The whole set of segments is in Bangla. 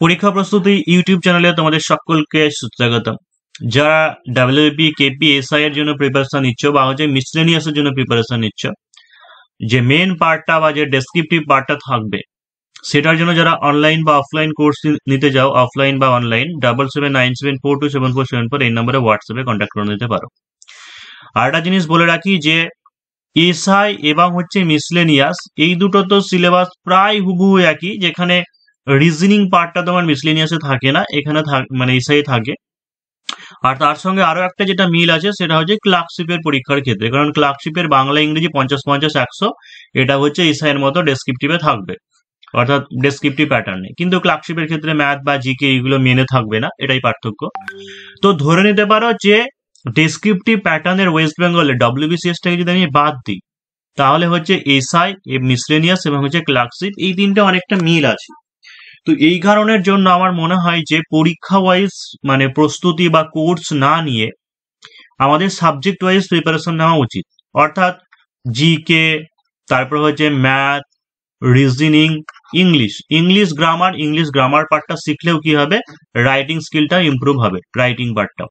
পরীক্ষা প্রস্তুতি ইউটিউব চ্যানেলে তোমাদের সকলকে সুস্বাগতম। যারা ডাব্লিউপি কেপি এসআই এর জন্য প্রিপারেশন নিচ্ছ বা হচ্ছে মিসলেনিয়াস এর জন্য প্রিপারেশন নিচ্ছ, যে মেন পার্টটা বা যে ডেসক্রিপটিভ পার্টটা থাকবে সেটার জন্য যারা অনলাইন বা অফলাইন কোর্স নিতে যাও, অফলাইন বা অনলাইন, 7797427474 এই নম্বরে হোয়াটসঅ্যাপে কন্ট্যাক্ট করে নিতে পারো। আর একটা জিনিস বলে রাখি যে এসআই এবং হচ্ছে মিসলেনিয়াস এই দুটো তো সিলেবাস প্রায় হুবহু একই, যেখানে রিজনিং পার্টটা তোমার মিসলেনিয়াসে থাকে না, এখানে মানে এসআই থাকে। আর তার সঙ্গে আরো একটা যেটা মিল আছে সেটা হচ্ছে ক্লার্কশিপের পরীক্ষার ক্ষেত্রে, কারণ ক্লার্কশিপের বাংলা ইংরেজি 50-50-100 এটা হচ্ছে এসআই এর মতো ডেসক্রিপটিভে থাকবে, অর্থাৎ ডেসক্রিপটিভ প্যাটার্নে। কিন্তু ক্লার্কশিপের ক্ষেত্রে ম্যাথ বা জিকে এগুলো মেনে থাকবে না, এটাই পার্থক্য। তো ধরে নিতে পারো যে ডেসক্রিপটিভ প্যাটার্নের ওয়েস্ট বেঙ্গলে ডব্লিউবিসিএসটাকে যদি আমি বাদ দিই, তাহলে হচ্ছে এসআই, মিসলেনিয়াস এবং হচ্ছে ক্লার্কশিপ এই তিনটে অনেকটা মিল আছে। তো এই কারণের জন্য আমার মনে হয় যে পরীক্ষা ওয়াইজ মানে প্রস্তুতি বা কোর্স না নিয়ে আমাদের সাবজেক্ট ওয়াইজ প্রিপারেশন নেওয়া উচিত। অর্থাৎ জিকে, তারপর হচ্ছে ম্যাথ, রিজনিং, ইংলিশ গ্রামার পার্টটা শিখলেও কি হবে, রাইটিং স্কিলটা ইমপ্রুভ হবে, রাইটিং পার্টটা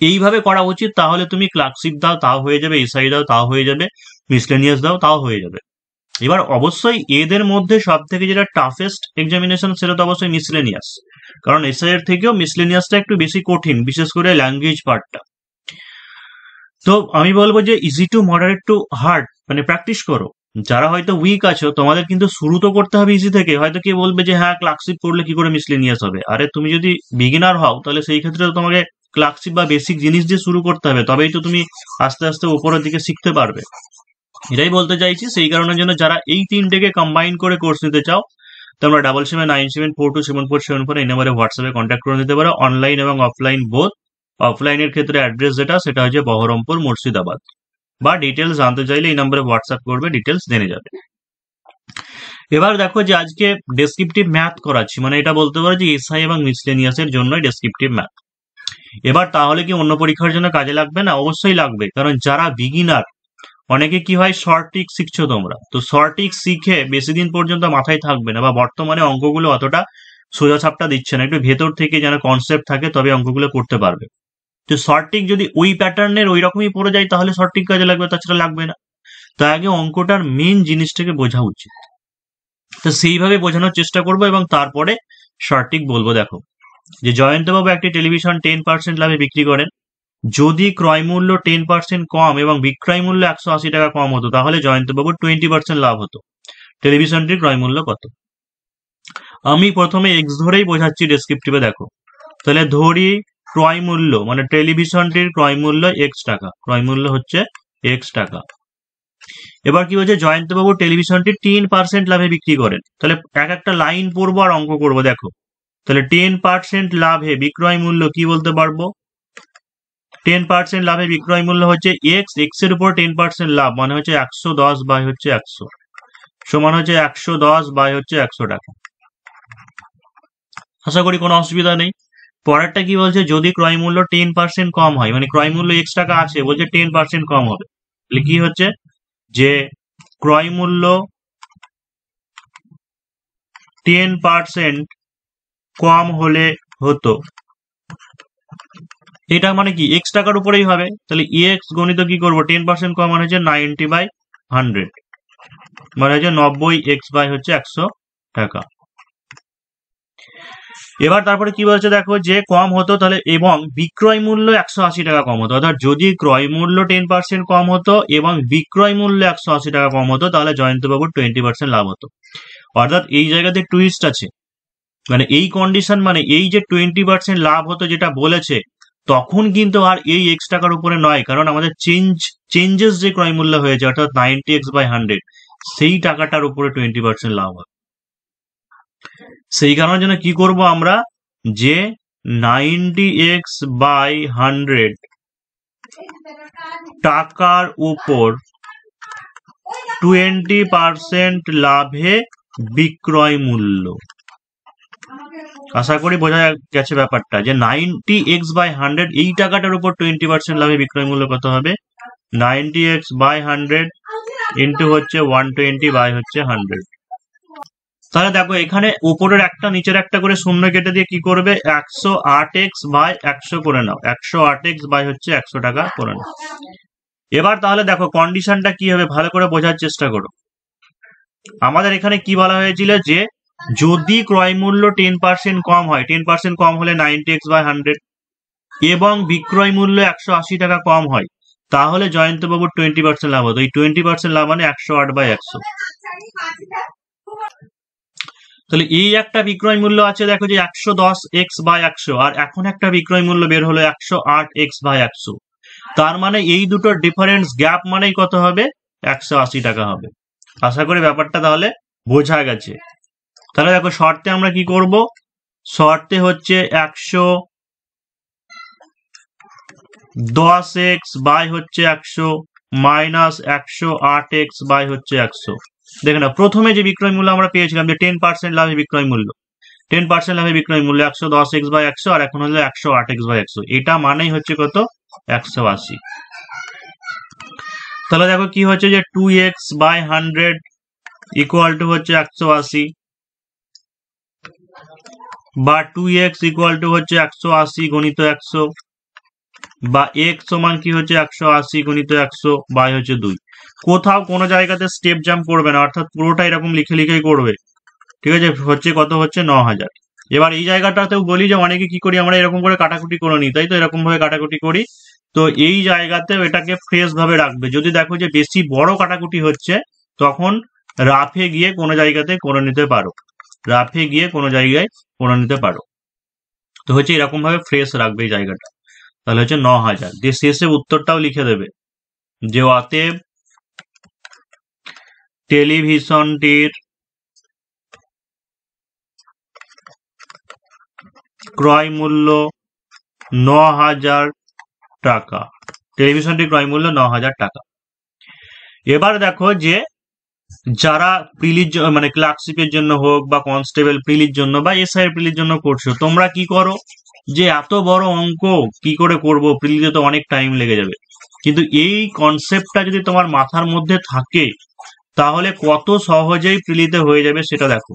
এইভাবে করা উচিত। তাহলে তুমি ক্লার্কশিপ দাও তাও হয়ে যাবে, এসআই দাও তাও হয়ে যাবে, মিসলেনিয়াস দাও তাও হয়ে যাবে। এবার অবশ্যই এদের মধ্যে সব থেকে যেটা টাফেস্ট এক্সামিনেশন সেটা তো অবশ্যই মিসলেনিয়াস, কারণ এসআই এর থেকেও মিসলেনিয়াসটা একটু বেশি কঠিন, বিশেষ করে ল্যাঙ্গুয়েজ পার্টটা। তো আমি বলবো যে easy to moderate two hard মানে প্র্যাকটিস করো। যারা হয়তো উইক আছো তোমাদের কিন্তু শুরু তো করতে হবে ইজি থেকে। হয়তো কি বলবে যে হ্যাঁ ক্লার্কশিপ করলে কি করে মিসলেনিয়াস হবে, আরে তুমি যদি বিগিনার হও তাহলে সেই ক্ষেত্রে তো তোমাকে ক্লার্কশিপ বা বেসিক জিনিস দিয়ে শুরু করতে হবে, তবেই তো তুমি আস্তে আস্তে উপরের দিকে শিখতে পারবে। এটাই বলতে চাইছি। সেই কারণের জন্য যারা এই তিনটেকে কম্বাইন করে কোর্স নিতে চাও, তোমরা 7797427474 এই নম্বরে হোয়াটসঅ্যাপে কন্ট্যাক্ট করে নিতে পারো, অনলাইন এবং অফলাইন বোথ। অফলাইনের ক্ষেত্রে অ্যাড্রেস সেটা হচ্ছে বহরমপুর, মুর্শিদাবাদ। বা ডিটেলস জানতে চাইলে এই নম্বরে হোয়াটসঅ্যাপ করবে, ডিটেলস জেনে যাবে। এবার দেখো যে আজকে ডেসক্রিপটিভ ম্যাথ করাচ্ছি, মানে এটা বলতে পারো যে এসআই এবং মিসলেনিয়াসের জন্যই ডেসক্রিপটিভ ম্যাথ। এবার তাহলে কি অন্য পরীক্ষার জন্য কাজে লাগবে না? অবশ্যই লাগবে, কারণ যারা বিগিনার, অনেকে কি হয় শর্ট ট্রিক শিখছো তোমরা, তো শর্ট ট্রিক শিখে বেশি দিন পর্যন্ত মাথায় থাকবে না, বা বর্তমানে অঙ্কগুলো অতটা সোজা ছাপটা দিচ্ছে না, একটু ভেতর থেকে যেন কনসেপ্ট থাকে তবে অঙ্কগুলো করতে পারবে। তো শর্ট ট্রিক যদি ওই প্যাটার্নের ওই রকমই পড়ে যায় তাহলে শর্ট ট্রিক কাজে লাগবে, তাছাড়া লাগবে না। তাই আগে অঙ্কটার মেন জিনিসটাকে বোঝা উচিত। তো সেইভাবে বোঝানোর চেষ্টা করবো এবং তারপরে শর্ট ট্রিক বলবো। দেখো যে জয়ন্তবাবু একটি টেলিভিশন 10% লাভে বিক্রি করেন। যদি ক্রয় মূল্য 10% কম এবং বিক্রয় মূল্য 180 টাকা কম হতো তাহলে জয়ন্তবাবুর 20% লাভ হতো। টেলিভিশনটির ক্রয় মূল্য কত? আমি প্রথমে এক্স ধরেই বোঝাচ্ছি ডেসক্রিপটিভে। দেখো তাহলে ধরি ক্রয় মূল্য মানে টেলিভিশনটির ক্রয় মূল্য এক্স টাকা, ক্রয় মূল্য হচ্ছে এক্স টাকা। এবার কি বলছে, জয়ন্তবাবু টেলিভিশনটি 10% লাভে বিক্রি করেন। তাহলে এক একটা লাইন পড়বো আর অঙ্ক করবো। দেখো তাহলে 10% লাভে বিক্রয় মূল্য কি বলতে পারবো, 10% লাভে বিক্রয় মূল্য হচ্ছে এক্স, এক্স এর উপর 10% লাভ মানে হচ্ছে 110 বাই হচ্ছে 100 সমান হচ্ছে 110 বাই হচ্ছে 100 টাকা। আশা করি কোনো অসুবিধা নেই। পরেরটা কি বলছে, যদি ক্রয় মূল্য 10% কম হয়, মানে ক্রয় মূল্য এক্স টাকা আছে, বলছে 10% কম হবে, তাহলে কি হচ্ছে যে ক্রয় মূল্য 10% কম হলে হতো, এটা মানে কি এক্স টাকার উপরেই হবে। তাহলে এক্স গণিত কি করবো, 10% কম মানে হচ্ছে 90/100 মানে হচ্ছে 90x বাই হচ্ছে 100 টাকা। এবার তারপরে কি বলছে, দেখো যে কম হতো তাহলে এবং বিক্রয় মূল্য 180 টাকা কম হতো, অর্থাৎ যদি ক্রয় মূল্য 10% কম হতো এবং বিক্রয় মূল্য 180 টাকা কম হতো তাহলে জয়ন্তবাবুর 20% লাভ হতো। অর্থাৎ এই জায়গাতে টুইস্ট আছে, মানে এই কন্ডিশন মানে এই যে 20% লাভ হতো যেটা বলেছে, তখন কিন্তু আর এই এক্স টাকার উপরে নয়, কারণ আমাদের চেঞ্জেস যে ক্রয় মূল্য হয়েছে অর্থাৎ 90x/100 সেই টাকাটার উপরে 20% লাভ হয়। সেই কারণের জন্য কি করব আমরা, যে 90x/100 টাকার উপর 20% লাভে বিক্রয় মূল্য। আশা করি বোঝা গেছে ব্যাপারটা, যে 90x/100 এই টাকাটার উপর 20% লাভে বিক্রয় মূল্য কত হবে, 90x/100 ইন্টু হচ্ছে 120 বাই হচ্ছে 100। তাহলে দেখো এখানে উপরের একটা নিচের একটা করে শূন্য কেটে দিয়ে কি করবে, 108x বাই 100 করে নাও, 108x বাই হচ্ছে 100 টাকা করে নাও। এবার তাহলে দেখো কন্ডিশনটা কি হবে ভালো করে বোঝার চেষ্টা করো। আমাদের এখানে কি বলা হয়েছিল যে যদি ক্রয় মূল্য 10% কম হয়, 10% কম হলে 90x বাই 100, এবং বিক্রয় মূল্য 180 টাকা কম হয়, তাহলে জয়ন্তবাবুর 20% লাভ হতো। এই 20% লাভ মানে 108 বাই 100। তাহলে এই একটা বিক্রয় মূল্য আছে দেখো যে 110x বাই 100, আর এখন একটা বিক্রয় মূল্য বের হলো 108x বাই 100। তার মানে এই দুটোর ডিফারেন্স গ্যাপ মানেই কত হবে, 180 টাকা হবে। আশা করি ব্যাপারটা তাহলে বোঝা গেছে। তাহলে দেখো শর্তে আমরা কি করব, শর্তে হচ্ছে 110x বাই হচ্ছে 100 মাইনাস 108x বাই হচ্ছে 100। দেখে না, প্রথমে যে বিক্রয় মূল্য আমরা পেয়েছিলাম যে 10% লাভে বিক্রয় মূল্য, 10% লাভে বিক্রয় মূল্য 110x বাই 100, আর এখন হলো 108x বাই 100। এটা মানেই হচ্ছে কত, 180। তাহলে দেখো কি হচ্ছে যে 2x বাই 100 ইকুয়াল টু হচ্ছে 180, বা 2x ইকুয়াল টু হচ্ছে 180 গণিত 100, বা x সমান কি হচ্ছে 180 গণিত 100 বাই হচ্ছে 2। কোথাও কোনো জায়গাতে স্টেপ জাম্প করবে না, অর্থাৎ পুরোটা এরকম লিখে লিখেই করবে। ঠিক আছে, হচ্ছে কত হচ্ছে 9000। এবার এই জায়গাটাতেও বলি যে অনেকে কি করি আমরা এরকম করে কাটাকুটি করে নিই, তাই তো এরকম ভাবে কাটাকুটি করি। তো এই জায়গাতেও এটাকে ফ্রেশ ভাবে রাখবে। যদি দেখো যে বেশি বড় কাটাকুটি হচ্ছে, তখন রাফে গিয়ে কোনো জায়গাতে করে নিতে পারো, রাফে গিয়ে কোনো জায়গায় করে নিতে পারো। তো হচ্ছে এরকম ভাবে ফ্রেশ রাখবে এই জায়গাটা। তাহলে হচ্ছে 9000 দিয়ে শেষে উত্তরটাও লিখে দেবে যে অতএব টেলিভিশনটির ক্রয় মূল্য 9000 টাকা, টেলিভিশনটির ক্রয় মূল্য 9000 টাকা। এবার দেখো যে যারা প্রিলির মানে ক্লার্কশিপের জন্য হোক বা কনস্টেবল প্রিলির জন্য বা এসআই প্রিলির জন্য করছো, তোমরা কি করো যে এত বড় অঙ্ক কি করে করব, প্রিলিতে তো অনেক টাইম লেগে যাবে। কিন্তু এই কনসেপ্টটা যদি তোমার মাথার মধ্যে থাকে, তাহলে কত সহজেই প্রিলিতে হয়ে যাবে সেটা দেখো।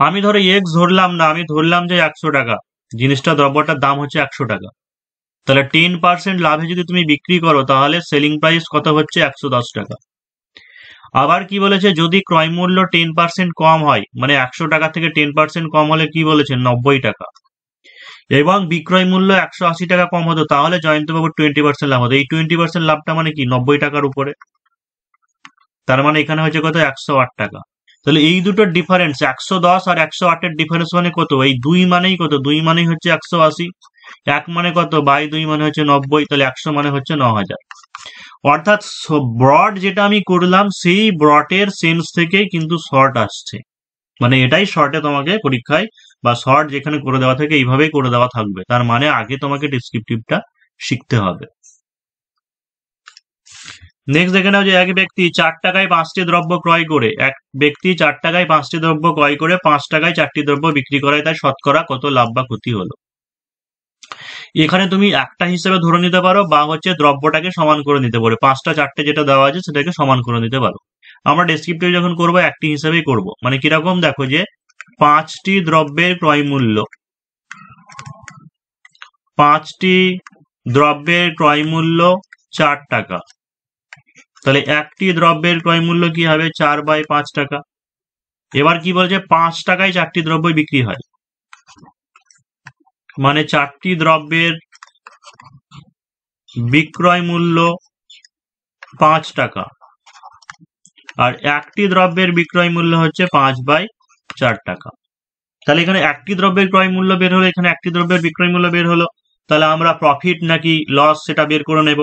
আমি ধরো এক্স ধরলাম না, আমি ধরলাম যে 100 টাকা, জিনিসটা দ্রব্যটার দাম হচ্ছে 100 টাকা। তাহলে 10% লাভে যদি তুমি বিক্রি করো, তাহলে সেলিং প্রাইস কত হচ্ছে 110 টাকা। আবার কি বলেছে, যদি ক্রয় মূল্য 10% কম হয়, মানে 100 টাকা থেকে 10% কম হলে কি বলেছে 90 টাকা, এবং বিক্রয় মূল্য 180 টাকা কম হতো, তাহলে জয়ন্তবাবুর 20% লাভ হতো। এই 20% লাভটা মানে কি 90 টাকার উপরে, তার মানে এখানে হচ্ছে কত 108 টাকা। তাহলে এই দুটোর ডিফারেন্স 110 আর 108 এর ডিফারেন্স মানে কত, এই 2 মানেই কত, 2 মানেই হচ্ছে 180, 1 মানে কত বাই 2 মানে হচ্ছে 90, তাহলে 100 মানে হচ্ছে 9000। অর্থাৎ ব্রড যেটা আমি করলাম সেই ব্রডের সেন্স থেকে কিন্তু শর্ট আসছে, মানে এটাই শর্টে তোমাকে পরীক্ষায় বা শর্ট যেখানে করে দেওয়া থাকে এইভাবেই করে দেওয়া থাকবে। তার মানে আগে তোমাকে ডেসক্রিপটিভটা শিখতে হবে। নেক্সট দেখে নাও যে এক ব্যক্তি 4 টাকায় 5টি দ্রব্য ক্রয় করে, এক ব্যক্তি 4 টাকায় 5টি দ্রব্য ক্রয় করে 5 টাকায় 4টি দ্রব্য বিক্রি করায় তার শতকরা কত লাভ বা ক্ষতি হলো। এখানে তুমি একটা হিসেবে ধরে নিতে পারো, বা হচ্ছে দ্রব্যটাকে সমান করে নিতে পারো, 5টা 4টে যেটা দেওয়া আছে সেটাকে সমান করে নিতে পারো। আমরা ডেসক্রিপটিভ যখন করবো একটি হিসেবেই করব। মানে কিরকম, দেখো যে 5টি দ্রব্যের ক্রয় মূল্য, 5টি দ্রব্যের ক্রয় মূল্য 4 টাকা, তাহলে একটি দ্রব্যের ক্রয় মূল্য কি হবে 4 বাই 5 টাকা। এবার কি বলছে 5 টাকায় 4টি দ্রব্য বিক্রি হয়, মানে 4টি দ্রব্যের বিক্রয় মূল্য 5 টাকা, আর একটি দ্রব্যের বিক্রয় মূল্য হচ্ছে 5 বাই 4 টাকা। তাহলে এখানে একটি দ্রব্যের ক্রয় মূল্য বের হলো, এখানে একটি দ্রব্যের বিক্রয় মূল্য বের হলো। তাহলে আমরা প্রফিট নাকি লস সেটা বের করে নেব।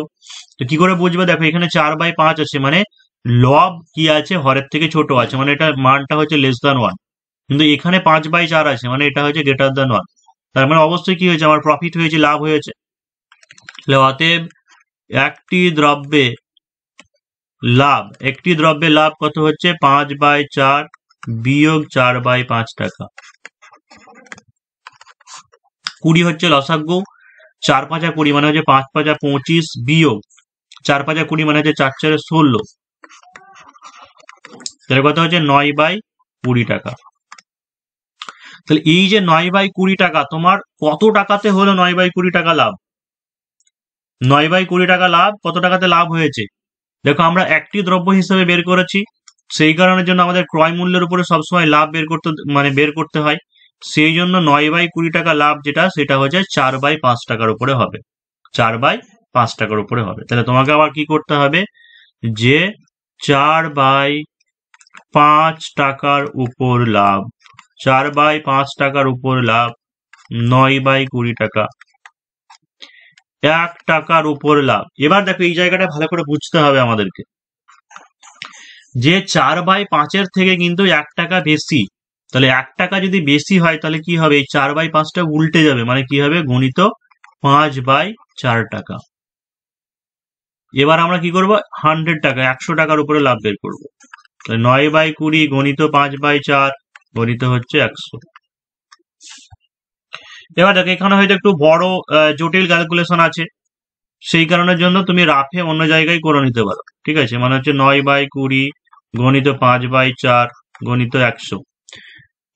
তো কি করে বুঝবে, দেখো এখানে 4 বাই 5 আছে, মানে লব কি আছে হরের থেকে ছোট আছে, মানে এটা মানটা হচ্ছে লেস দ্যান 1। কিন্তু এখানে 5 বাই 4 আছে, মানে এটা হচ্ছে গ্রেটার দ্যান 1। তার মানে অবশ্যই কি হয়েছে, আমার প্রফিট হয়েছে, লাভ হয়েছে। তাহলে অতএব একটি দ্রব্যে লাভ, একটি দ্রব্যে লাভ কত হচ্ছে 5 বাই 4 বিয়োগ 4 বাই 5 টাকা। 20 হচ্ছে লসাগু, 4 5 20 মানে হচ্ছে 5 5 25 বিয়োগ 4 5 20 মানে হচ্ছে 4 4 16, তাহলে কত হচ্ছে 9 বাই কুড়ি টাকা। তাহলে এই যে 9/20 টাকা, তোমার কত টাকাতে হলো 9/20 টাকা লাভ? 9/20 টাকা লাভ কত টাকাতে লাভ হয়েছে? দেখো, আমরা একটি দ্রব্য হিসেবে বের করেছি, সেই কারণের জন্য আমাদের ক্রয় মূল্যের উপরে সবসময় লাভ বের করতে হয়। সেই জন্য 9/20 টাকা লাভ যেটা, সেটা হচ্ছে 4/5 টাকার উপরে হবে। 4/5 টাকার উপরে হবে। তাহলে তোমাকে আবার কি করতে হবে, যে 4/5 টাকার উপর লাভ, 4/5 টাকার উপর লাভ 9/20 টাকা, 1 টাকার উপর লাভ। এবার দেখো, এই জায়গাটা ভালো করে বুঝতে হবে আমাদেরকে, যে 4/5 থেকে কিন্তু 1 টাকা বেশি। তাহলে 1 টাকা যদি বেশি হয় তাহলে কি হবে, এই 4/5টা উল্টে যাবে, মানে কি হবে, গণিত 5/4 টাকা। এবার আমরা কি করব, 100 টাকা, 100 টাকার উপরে লাভ বের করবো। 9/20 গণিত 5/4 গণিত হচ্ছে 100। এবার দেখো, এখানে হয়তো একটু বড় জটিল ক্যালকুলেশন আছে, সেই কারণের জন্য তুমি রাফে অন্য জায়গায় করে নিতে পারো। ঠিক আছে, মানে হচ্ছে 9/20 গণিত 5/4 গণিত 100।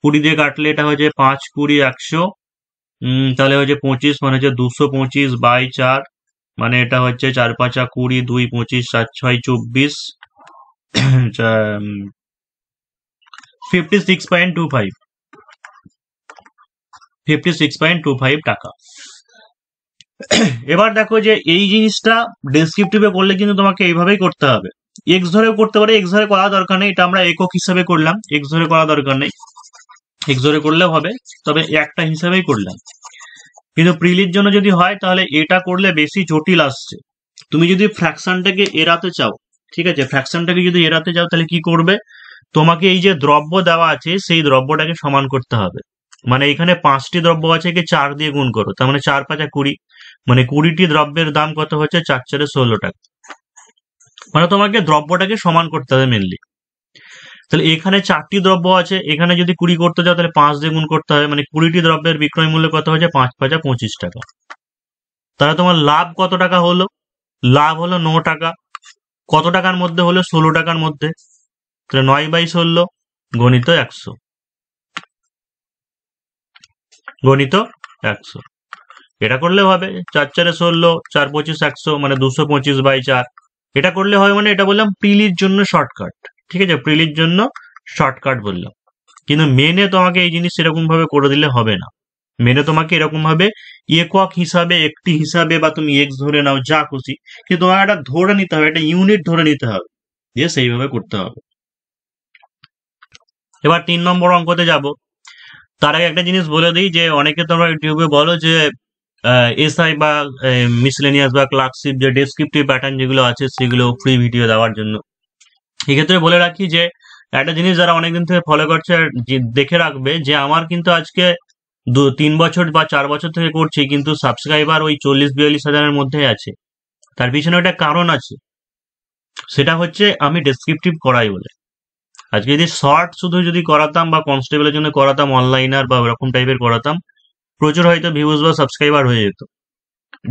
20 দিয়ে কাটলে এটা হচ্ছে 5 20 100, তাহলে হচ্ছে 25, মানে হচ্ছে 225/4, মানে এটা হচ্ছে 4 5 20, 2 25, 7 6 24, 56.25 56.25 টাকা। এবার দেখো, যে এই জিনিসটা ডেসক্রিপটিভে করলে কিন্তু তোমাকে এইভাবেই করতে হবে। এক্স ধরেও করতে পারে, এক্স ধরে করা দরকার নেই, এটা আমরা একক হিসাবে করলাম, এক্স ধরে করা দরকার নেই, এক্স ধরে করলেও হবে, তবে একটা হিসাবেই করলাম। কিন্তু প্রিলির জন্য যদি হয় তাহলে এটা করলে বেশি জটিল আসছে। তুমি যদি ফ্র্যাকশনটাকে এড়াতে চাও, ঠিক আছে, ফ্র্যাকশনটাকে যদি এড়াতে চাও তাহলে কি করবে, তোমাকে এই যে দ্রব্য দেওয়া আছে সেই দ্রব্যটাকে সমান করতে হবে। মানে এখানে 5টি দ্রব্য আছে, 4 দিয়ে গুণ করো, তার মানে 4 5 20, মানে 20টি দ্রব্যের দাম কত হচ্ছে, 4 4 16 টাকা। মানে তোমাকে দ্রব্যটাকে সমান করতে হবে মেনলি। তাহলে এখানে 4টি দ্রব্য আছে, এখানে যদি 20 করতে যাও তাহলে 5 দিয়ে গুণ করতে হবে, মানে 20টি দ্রব্যের বিক্রয় মূল্য কত হচ্ছে, 5 5 25 টাকা। তাহলে তোমার লাভ কত টাকা হলো, লাভ হলো 9 টাকা। কত টাকার মধ্যে হলো, 16 টাকার মধ্যে। তাহলে 9/16 গণিত 100 গণিত 100। এটা করলে হবে 4 4 16, 4 25 100, মানে 225/4। এটা করলে হয়, মানে এটা বললাম প্রিলির জন্য শর্টকাট। ঠিক আছে, প্রিলির জন্য শর্টকাট বললাম, কিন্তু মেনে তোমাকে এই জিনিস এরকম ভাবে করে দিলে হবে না। মেনে তোমাকে এরকম ভাবে একক হিসাবে, একটি হিসাবে, বা তুমি এক্স ধরে নাও, যা খুশি, কিন্তু তোমাকে একটা ধরে নিতে হবে, একটা ইউনিট ধরে নিতে হবে, দিয়ে সেইভাবে করতে হবে। এবার 3 নম্বর অঙ্কতে যাব। তার আগে একটা জিনিস বলে দিই, যে অনেকে তোমরা ইউটিউবে বলো যে এসআই বা মিসলেনিয়াস বা ক্লার্কশিপ যে ডেসক্রিপটিভ প্যাটার্ন যেগুলো আছে সেগুলো ফ্রি ভিডিও দেওয়ার জন্য। এক্ষেত্রে বলে রাখি যে একটা জিনিস যারা অনেকদিন থেকে ফলো করছে, দেখে রাখবে যে আমার কিন্তু আজকে 3 বছর বা 4 বছর থেকে করছি, কিন্তু সাবস্ক্রাইবার ওই 40-42 হাজারের মধ্যে আছে। তার পিছনে একটা কারণ আছে, সেটা হচ্ছে আমি ডেসক্রিপটিভ করাই বলে। আজকে যদি শর্ট শুধু যদি করাতাম বা কনস্টেবলের জন্য করাতাম, অনলাইনার বা ওরকম টাইপের করাতাম, প্রচুর হয়তো ভিউজ বা সাবস্ক্রাইবার হয়ে যেত।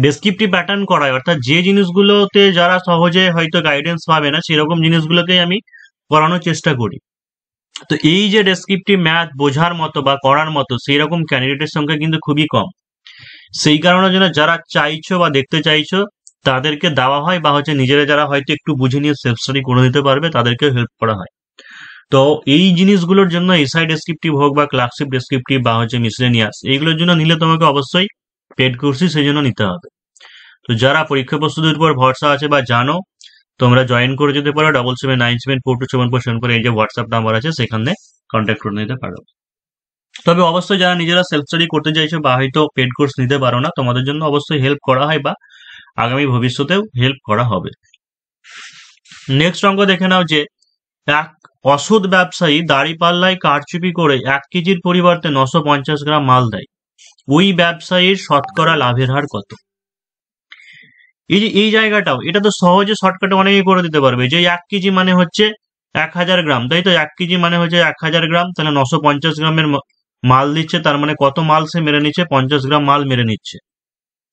ডেসক্রিপটিভ প্যাটার্ন করায়, অর্থাৎ যে জিনিসগুলোতে যারা সহজে হয়তো গাইডেন্স পাবে না, সেরকম জিনিসগুলোকেই আমি করানোর চেষ্টা করি। তো এই যে ডেসক্রিপটিভ ম্যাথ বোঝার মতো বা করার মতো, সেই রকম ক্যান্ডিডেটের সংখ্যা কিন্তু খুবই কম। সেই কারণের জন্য যারা চাইছো বা দেখতে চাইছো তাদেরকে দেওয়া হয়, বা হচ্ছে নিজেরা যারা হয়তো একটু বুঝে নিয়ে সেলফ স্টাডি করে নিতে পারবে তাদেরকে হেল্প করা হয়। তো এই জিনিসগুলোর জন্য এসআই ডেসক্রিপটিভ হোক বা ক্লার্কশিপ ডেসক্রিপটিভ বা হচ্ছে মিসলেনিয়াস, এইগুলোর জন্য নিলে তোমাকে অবশ্যই পেড কোর্সই সেই জন্য নিতে হবে। তো যারা পরীক্ষা প্রস্তুতির উপর ভরসা আছে বা জানো, তোমরা জয়েন করে যেতে পারো 7797427474, এই যে হোয়াটসঅ্যাপ নাম্বার আছে সেখানে কন্ট্যাক্ট করে নিতে পারো। তবে অবশ্যই যারা নিজেরা সেলফ স্টাডি করতে চাইছো বা হয়তো পেড কোর্স নিতে পারো না, তোমাদের জন্য অবশ্যই হেল্প করা হয় বা আগামী ভবিষ্যতেও হেল্প করা হবে। নেক্সট অঙ্ক দেখে নাও, যে এক অসৎ ব্যবসায়ী দাঁড়িপাল্লায় কারচুপি করে 1 কেজির পরিবর্তে 950 গ্রাম মাল দেয়, ওই ব্যবসায়ীর শতকরা লাভের হার কত? এই যে এই জায়গাটাও, এটা তো সহজে শর্টকাটে অনেকে করে দিতে পারবে, যে 1 কেজি মানে হচ্ছে 1000 গ্রাম, তাই তো 1 কেজি মানে হচ্ছে 1000 গ্রাম, তাহলে 950 গ্রামের মাল দিচ্ছে, তার মানে কত মাল সে মেরে নিচ্ছে, 50 গ্রাম মাল মেরে নিচ্ছে।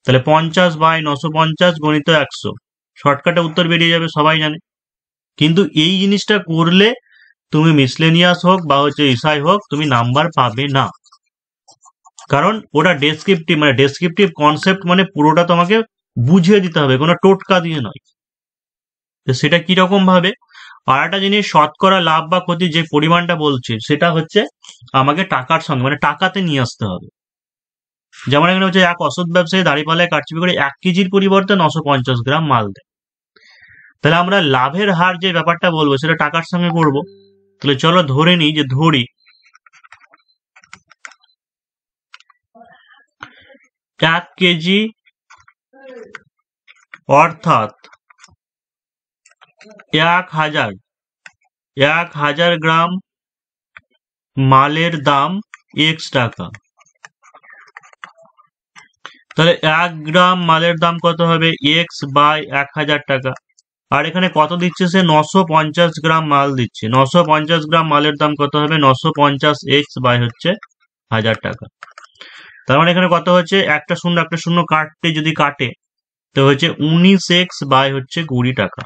তাহলে 50/950 গণিত 100, শর্টকাটে উত্তর বেরিয়ে যাবে, সবাই জানে। কিন্তু এই জিনিসটা করলে তুমি মিসলেনিয়াস হোক বা হচ্ছে এসআই হোক তুমি নাম্বার পাবে না, কারণ ওটা ডেসক্রিপটিভ, মানে ডেসক্রিপটিভ কনসেপ্ট, মানে পুরোটা তোমাকে বুঝিয়ে দিতে হবে, কোনো টোটকা দিয়ে নয়। তো সেটা কিরকম ভাবে? আর একটা জিনিস, শতকরা লাভ বা ক্ষতি যে পরিমাণটা বলছে সেটা হচ্ছে আমাকে টাকার সঙ্গে, মানে টাকাতে নিয়ে আসতে হবে। যেমন এখানে হচ্ছে এক অসৎ ব্যবসায়ী দাঁড়িপাল্লায় কারচুপি করে 1 কেজির পরিবর্তে 950 গ্রাম মাল দেয়। তাহলে আমরা লাভের হার যে ব্যাপারটা বলবো সেটা টাকার সঙ্গে করব। তাহলে চলো ধরে নিই, যে ধরি 1 কেজি অর্থাৎ 1000 গ্রাম মালের দাম x টাকা। তাহলে 1 গ্রাম মালের দাম কত হবে? x বাই 1000 টাকা। আর এখানে কত দিচ্ছে সে? 950 গ্রাম মাল দিচ্ছে। 950 গ্রাম মালের দাম কত হবে? 950x বাই হচ্ছে 1000 টাকা। তার মানে এখানে কত হচ্ছে? একটা শূন্য কাটতে যদি কাটে তো হচ্ছে 19x বাই হচ্ছে 20 টাকা।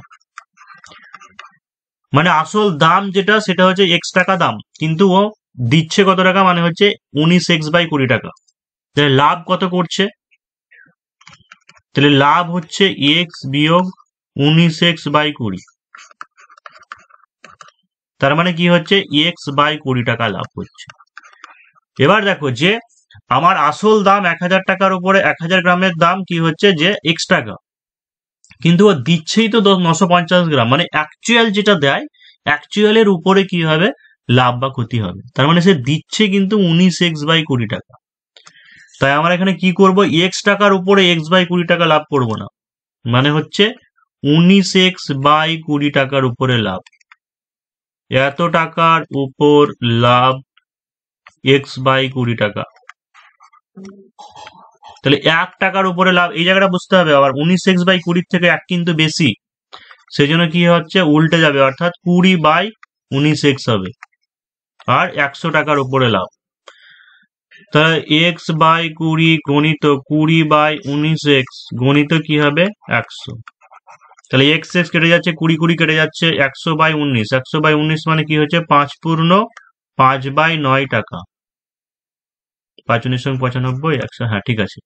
মানে আসল দাম যেটা সেটা হচ্ছে x টাকা দাম, কিন্তু ও দিচ্ছে কত টাকা? মানে হচ্ছে 19x বাই 20 টাকা। তাহলে লাভ কত করছে? তাহলে লাভ হচ্ছে x বিয়োগ 19x বাই 20। তার মানে কি হচ্ছে? x বাই 20 টাকা লাভ হচ্ছে। এবার দেখো যে আমার আসল দাম 1000 টাকার উপরে 1000 গ্রামের দাম কি হচ্ছে? যে x টাকা, কিন্তু ও দিচ্ছেই তো 950 গ্রাম, মানে অ্যাকচুয়াল যেটা দেয় অ্যাকচুয়ালের উপরে কি হবে? লাভ বা ক্ষতি হবে। তার মানে সে দিচ্ছে কিন্তু 19x বাই 20 টাকা। তাই আমরা এখানে কি করব? x টাকার উপরে x বাই 20 টাকা লাভ করব না, মানে হচ্ছে 19x বাই 20 টাকার উপরে লাভ। এত টাকার উপর লাভ x বাই 20 টাকা। তাহলে 1 টাকার উপরে লাভ, এই জায়গাটা বুঝতে হবে। আবার 19x বাই 20 থেকে 1 কিন্তু বেশি, সেই জন্য কি হচ্ছে? উল্টে যাবে, অর্থাৎ 20 বাই 19x হবে। আর 100 টাকার উপরে লাভ, তাহলে x বাই 20 গণিত 20 বাই 19x গণিত কি হবে? 100। তাহলে x x কেটে যাচ্ছে, 20 20 কেটে যাচ্ছে, 100 বাই 19। 100 বাই 19 মানে কি হচ্ছে? 5 পূর্ণ 5 বাই 9 টাকা। 5 19 95, 100, হ্যাঁ ঠিক আছে,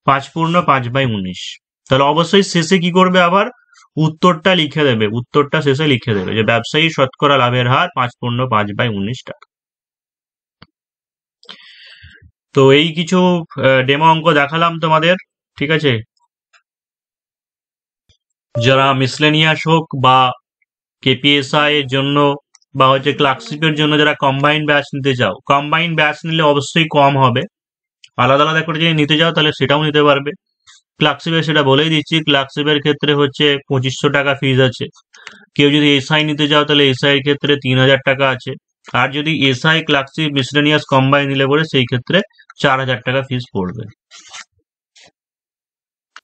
5 পূর্ণ 5 বাই 19। তাহলে অবশ্যই শেষে কি করবে? আবার উত্তরটা লিখে দেবে, উত্তরটা শেষে লিখে দেবে যে ব্যবসায়ী শতকরা লাভের হার 5 পূর্ণ 5 বাই 19 টাকা। তো এই কিছু ডেমো অঙ্ক দেখালাম তোমাদের, ঠিক আছে? যারা মিসলেনিয়াস হোক বা কেপিএসআই এর জন্য বা হচ্ছে ক্লার্কশিপের জন্য যারা কম্বাইন ব্যাচ নিতে চাও, কম্বাইন ব্যাচ নিলে অবশ্যই কম হবে। আলাদা আলাদা করে যদি নিতে চাও তাহলে সেটাও নিতে পারবে। ক্লার্কশিপের সেটা বলেই দিচ্ছি, ক্লার্কশিপের ক্ষেত্রে হচ্ছে 2500 টাকা ফিজ আছে। কেউ যদি এসআই নিতে চাও তাহলে এসআই এর ক্ষেত্রে 3000 টাকা আছে। আর যদি এসআই ক্লার্কশিপ মিসলেনিয়াস কম্বাইন নিলে পরে সেই ক্ষেত্রে 4000 টাকা ফিজ পড়বে।